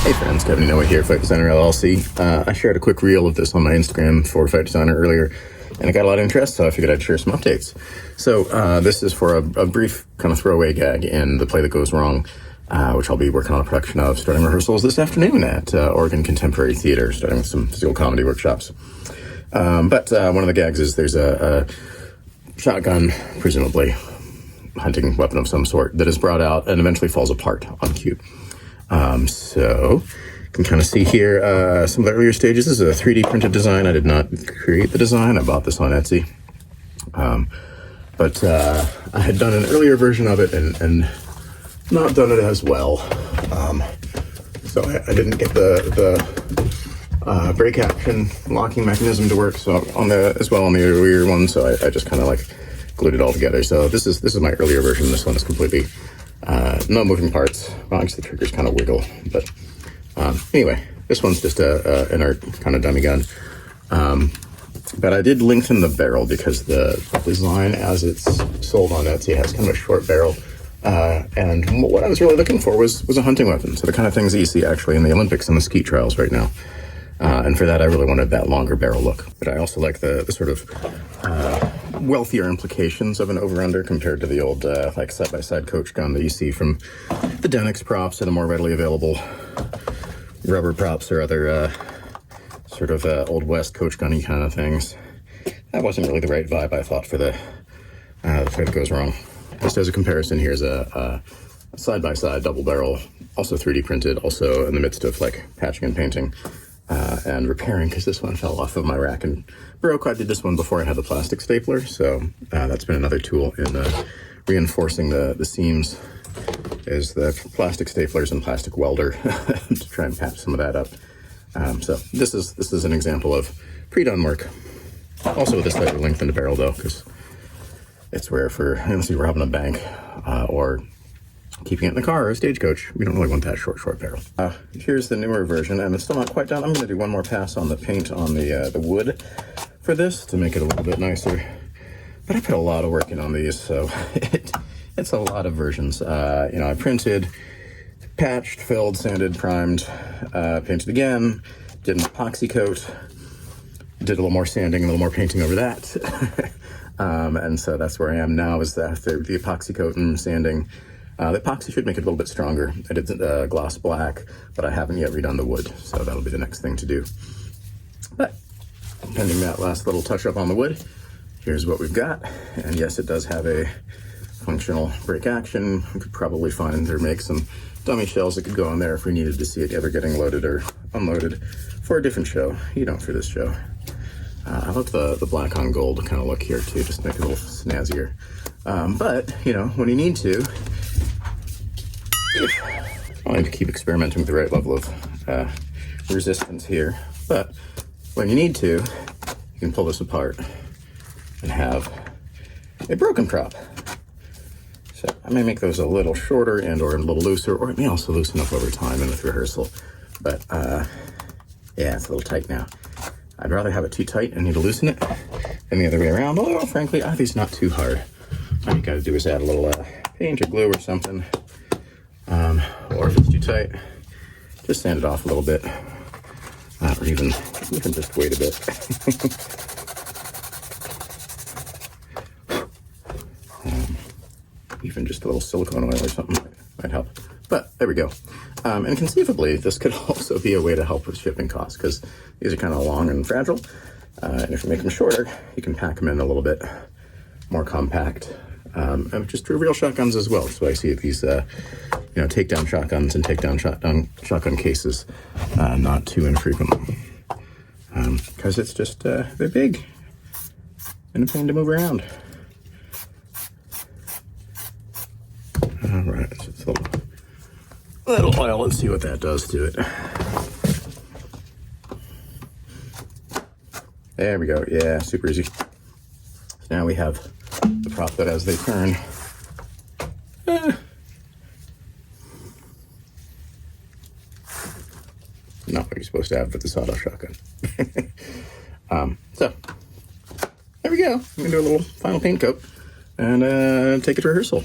Hey friends, Kevin Inoue here, Fight Designer LLC. I shared a quick reel of this on my Instagram for Fight Designer earlier, and it got a lot of interest, so I figured I'd share some updates. So this is for a brief kind of throwaway gag in The Play That Goes Wrong, which I'll be working on a production of, starting rehearsals this afternoon at Oregon Contemporary Theater, starting with some physical comedy workshops. But one of the gags is there's a shotgun, presumably hunting weapon of some sort, that is brought out and eventually falls apart on cue. So you can kind of see here some of the earlier stages. This is a 3D printed design. I did not create the design. I bought this on Etsy. But I had done an earlier version of it and not done it as well. So I didn't get the break action locking mechanism to work on the earlier one. So I just kind of like glued it all together. So this is my earlier version. This one is completely no moving parts. Well, actually the triggers kind of wiggle, but anyway, this one's just a inert kind of dummy gun. But I did lengthen the barrel because the design as it's sold on Etsy has kind of a short barrel. And what I was really looking for was a hunting weapon. So the kind of things that you see actually in the Olympics and the skeet trials right now. And for that, I really wanted that longer barrel look. But I also like the sort of wealthier implications of an over-under compared to the old like side-by-side coach gun that you see from the Denix props and the more readily available rubber props or other sort of old west coach gunny kind of things. That wasn't really the right vibe, I thought, for the Play That Goes Wrong. Just as a comparison, here's a side-by-side double barrel, also 3D printed, also in the midst of like patching and painting. And repairing, because this one fell off of my rack and broke. I did this one before I had the plastic stapler, so that's been another tool in reinforcing the seams, is the plastic staplers and plastic welder to try and patch some of that up. So this is an example of pre-done work. Also with a slightly lengthened barrel though, because it's rare for, unless you're robbing a bank or keeping it in the car or a stagecoach, we don't really want that short barrel. Here's the newer version, and it's still not quite done. I'm going to do one more pass on the paint on the wood for this to make it a little bit nicer. But I put a lot of work in on these, so it's a lot of versions. I printed, patched, filled, sanded, primed, painted again, did an epoxy coat, did a little more sanding, a little more painting over that. And so that's where I am now, is after the epoxy coat and sanding. The epoxy should make it a little bit stronger. I did gloss black, but I haven't yet redone the wood, so that'll be the next thing to do. But pending that last little touch up on the wood, here's what we've got. And yes, it does have a functional break action. We could probably find or make some dummy shells that could go on there if we needed to see it ever getting loaded or unloaded for a different show. You don't for this show. I love the black on gold kind of look here too, just to make it a little snazzier. But, when you need to, I like to keep experimenting with the right level of resistance here. But when you need to, you can pull this apart and have a broken prop. So I may make those a little shorter and or a little looser, or it may also loosen up over time and with rehearsal. But yeah, it's a little tight now. I'd rather have it too tight and need to loosen it than the other way around. Although, frankly, I think it's not too hard. All you gotta do is add a little paint or glue or something. Or if it's too tight, just sand it off a little bit. Or even just wait a bit. Even just a little silicone oil or something might help. But there we go. And conceivably, this could also be a way to help with shipping costs, because these are kind of long and fragile. And if you make them shorter, you can pack them in a little bit more compact. And just for real shotguns as well. So I see these, takedown shotguns and takedown shotgun cases not too infrequently. Because it's just, they're big and a pain to move around. All right, just a little oil. Let's see what that does to it. There we go. Yeah, super easy. So now we have the prop that as they turn, not what you're supposed to have with the sawed-off shotgun. So there we go. I'm gonna do a little final paint coat and take it to rehearsal.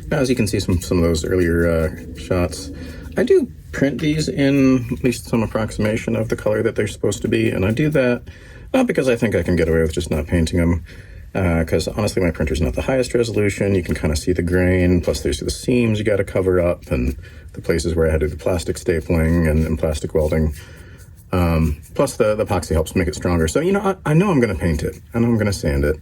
Now, as you can see, some of those earlier shots, I do print these in at least some approximation of the color that they're supposed to be, and I do that not because I think I can get away with just not painting them, because honestly my printer's not the highest resolution. You can kind of see the grain, plus there's the seams you got to cover up, and the places where I had to do the plastic stapling and plastic welding. Plus the epoxy helps make it stronger. So, you know, I know I'm going to paint it. I know I'm going to sand it.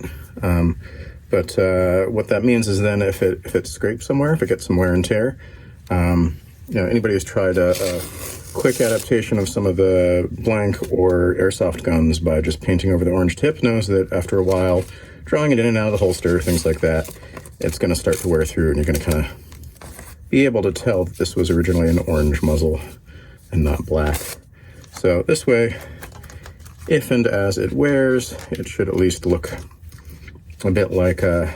But what that means is then if it scrapes somewhere, if it gets some wear and tear, you know, anybody who's tried a quick adaptation of some of the blank or airsoft guns by just painting over the orange tip knows that after a while, drawing it in and out of the holster, things like that, it's going to start to wear through, and you're going to kind of be able to tell that this was originally an orange muzzle and not black. So this way, if and as it wears, it should at least look a bit like the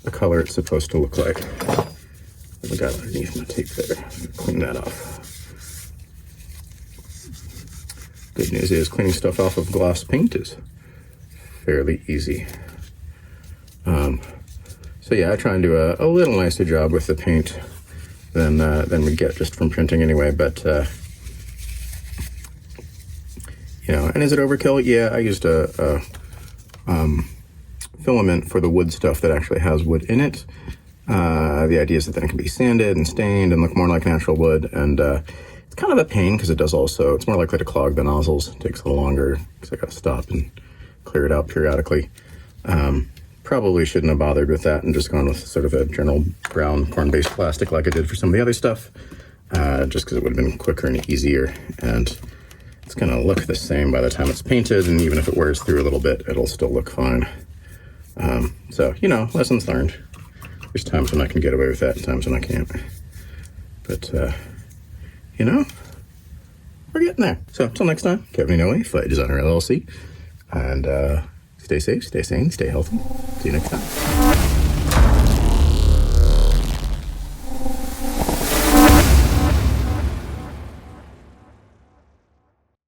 color it's supposed to look like. What we got underneath my tape there? Clean that off. Good news is cleaning stuff off of gloss paint is fairly easy. So yeah, I try and do a little nicer job with the paint than we get just from printing anyway, but you know, and is it overkill? Yeah, I used a filament for the wood stuff that actually has wood in it. The idea is that then it can be sanded and stained and look more like natural wood, and it's kind of a pain because it does also, it's more likely to clog the nozzles. It takes a little longer because I got to stop and clear it out periodically. Probably shouldn't have bothered with that and just gone with sort of a general brown corn-based plastic like I did for some of the other stuff, just because it would have been quicker and easier, and it's going to look the same by the time it's painted, and even if it wears through a little bit, it'll still look fine. So, you know, lessons learned. There's times when I can get away with that and times when I can't. But, you know, we're getting there. So, until next time, Kevin Inoue, Flight Designer LLC. And stay safe, stay sane, stay healthy. See you next time.